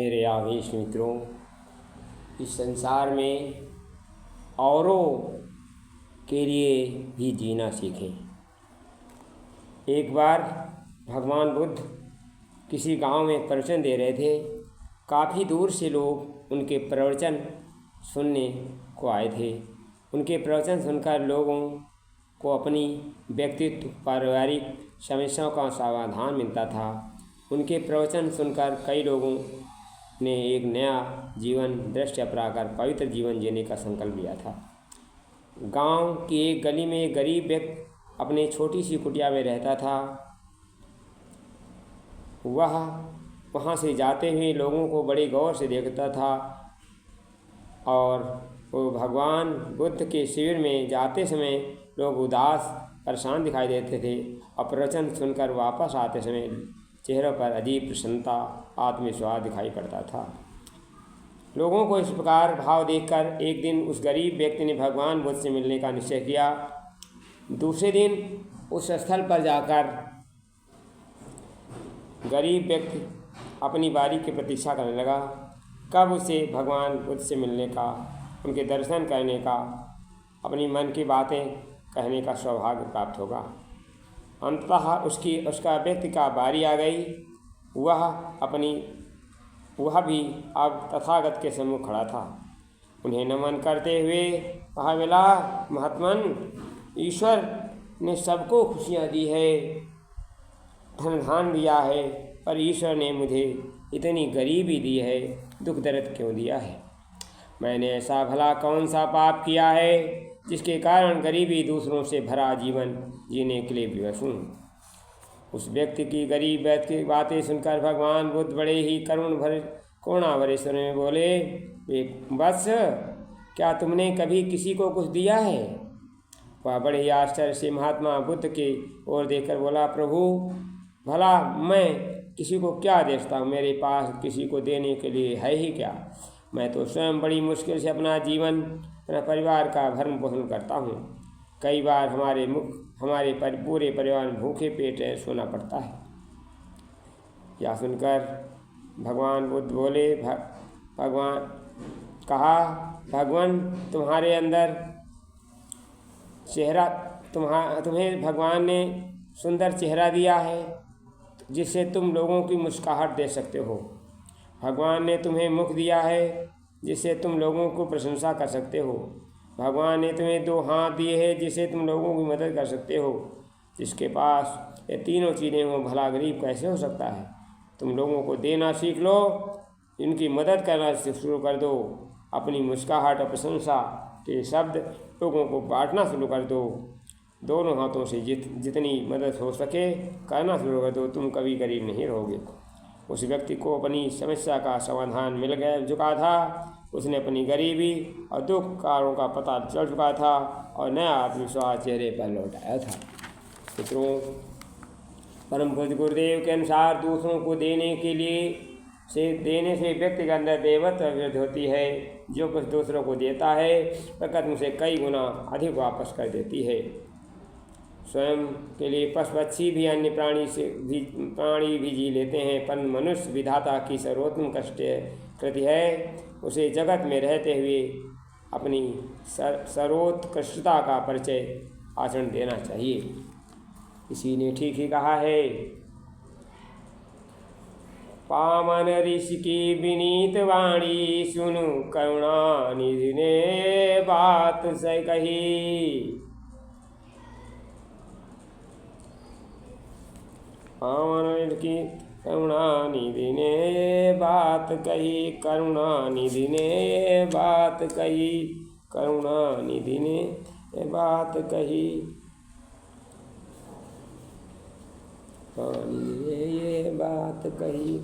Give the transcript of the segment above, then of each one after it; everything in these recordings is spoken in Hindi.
मेरे आवेश मित्रों, इस संसार में औरों के लिए भी जीना सीखें। एक बार भगवान बुद्ध किसी गांव में प्रवचन दे रहे थे। काफ़ी दूर से लोग उनके प्रवचन सुनने को आए थे। उनके प्रवचन सुनकर लोगों को अपनी व्यक्तित्व पारिवारिक समस्याओं का समाधान मिलता था। उनके प्रवचन सुनकर कई लोगों ने एक नया जीवन दृष्टि अपनाकर पवित्र जीवन जीने का संकल्प लिया था। गांव की एक गली में एक गरीब व्यक्ति अपने छोटी सी कुटिया में रहता था। वह वहां से जाते हुए लोगों को बड़े गौर से देखता था और वो भगवान बुद्ध के शिविर में जाते समय लोग उदास परेशान दिखाई देते थे और प्रवचन सुनकर वापस आते समय चेहरों पर अजीब प्रसन्नता, आत्मविश्वास दिखाई पड़ता था। लोगों को इस प्रकार भाव देखकर एक दिन उस गरीब व्यक्ति ने भगवान बुद्ध से मिलने का निश्चय किया। दूसरे दिन उस स्थल पर जाकर गरीब व्यक्ति अपनी बारी की प्रतीक्षा करने लगा, कब उसे भगवान बुद्ध से मिलने का, उनके दर्शन करने का, अपनी मन की बातें कहने का सौभाग्य प्राप्त होगा। अंततः उसका व्यक्ति का बारी आ गई। वह भी अब तथागत के सम्मुख खड़ा था। उन्हें नमन करते हुए कहा, बोला, महात्मन, ईश्वर ने सबको खुशियाँ दी है, धन दिया है, पर ईश्वर ने मुझे इतनी गरीबी दी है, दुख दर्द क्यों दिया है? मैंने ऐसा भला कौन सा पाप किया है जिसके कारण गरीबी दूसरों से भरा जीवन जीने के लिए विवश हूँ? उस व्यक्ति की गरीब व्यक्ति की बातें सुनकर भगवान बुद्ध बड़े ही करुणा भरे स्वर में बोले, बस क्या तुमने कभी किसी को कुछ दिया है? वह बड़े ही आश्चर्य से महात्मा बुद्ध की ओर देखकर बोला, प्रभु, भला मैं किसी को क्या दे सकता हूँ? मेरे पास किसी को देने के लिए है ही क्या? मैं तो स्वयं बड़ी मुश्किल से अपना जीवन, अपना परिवार का भरण पोषण करता हूँ। कई बार हमारे पूरे परिवार में भूखे पेट सोना पड़ता है। यह सुनकर भगवान बुद्ध बोले, भगवान, तुम्हारे अंदर चेहरा, तुम्हें भगवान ने सुंदर चेहरा दिया है जिससे तुम लोगों की मुस्कुराहट दे सकते हो। भगवान ने तुम्हें मुख दिया है जिससे तुम लोगों को प्रशंसा कर सकते हो। भगवान ने तुम्हें 2 हाथ दिए हैं जिससे तुम लोगों की मदद कर सकते हो। जिसके पास ये तीनों चीज़ें हो, भला गरीब कैसे हो सकता है? तुम लोगों को देना सीख लो, इनकी मदद करना शुरू कर दो, अपनी मुस्कुराहट और प्रशंसा के शब्द लोगों को बांटना शुरू कर दो। दोनों हाथों से जितनी मदद हो सके करना शुरू कर दो, तुम कभी गरीब नहीं रहोगे। उस व्यक्ति को अपनी समस्या का समाधान मिल चुका था। उसने अपनी गरीबी और दुख कारणों का पता चल चुका था और नया आत्मविश्वास चेहरे पर लौट आया था। मित्रों, परम पूज्य गुरुदेव के अनुसार दूसरों को देने से व्यक्ति के अंदर देवत्व वृद्धि होती है। जो कुछ दूसरों को देता है प्रकृति उसे कई गुना अधिक वापस कर देती है। स्वयं के लिए पशु पक्षी भी अन्य प्राणी भी जी लेते हैं, पर मनुष्य विधाता की सर्वोत्तम कृति है। उसे जगत में रहते हुए अपनी सर्वोत्कृष्टता का परिचय आचरण देना चाहिए। इसी ने ठीक ही कहा है, पामन ऋषि की विनीत वाणी, सुनु करुणा निधि ने बात से कही। पावन की करुणा निधि ने बात कही, करुणा निधि ने बात कही, करुणा निधि ने बात कही, ये बात कही,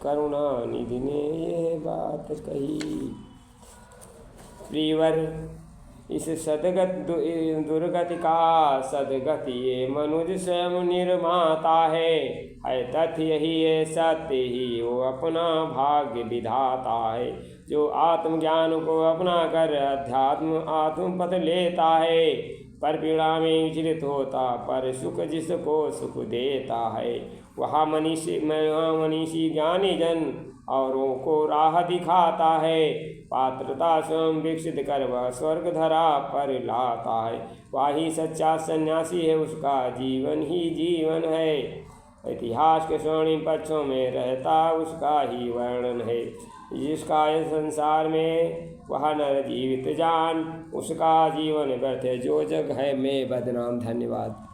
करुणा निधि ने ये बात कही। प्रियवर, इस सदगत दुर्गति का सदगति ये मनुज स्वयं निर्माता है तथ्य यही है, सत्य ही वो अपना भाग्य विधाता है। जो आत्मज्ञान को अपना कर आत्म पथ लेता है, पर पीड़ा में विचलित होता, पर सुख जिसको सुख देता है। वहाँ मनीषी ज्ञानी जन औरों को राह दिखाता है। पात्रता स्वयं विकसित कर वह स्वर्ग धरा पर लाता है। वही सच्चा सन्यासी है, उसका जीवन ही जीवन है। इतिहास के स्वर्णिम पक्षों में रहता उसका ही वर्णन है। जिसका इस संसार में वह नर जीवित जान, उसका जीवन व्यर्थ है जो जग है में बदनाम। धन्यवाद।